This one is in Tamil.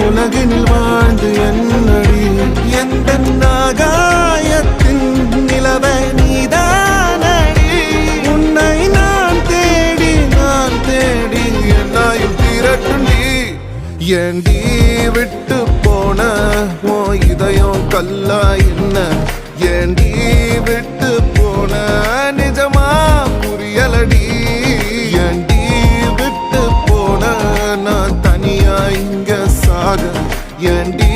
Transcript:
உலகினில் வாழ்ந்து என்னடி எந்த நாகாயத்தின் நிலவை நீதானடி உன்னை நான் தேடி என்னாயும் திரட்டுண்டி ஏண்டி விட்டு போன ஓ இதயம் கல்லா என்ன ஏண்டி விட்டு போன நிஜமா புரியலடி ஏண்டி விட்டு போன நான் தனியா இங்க சாக ஏண்டி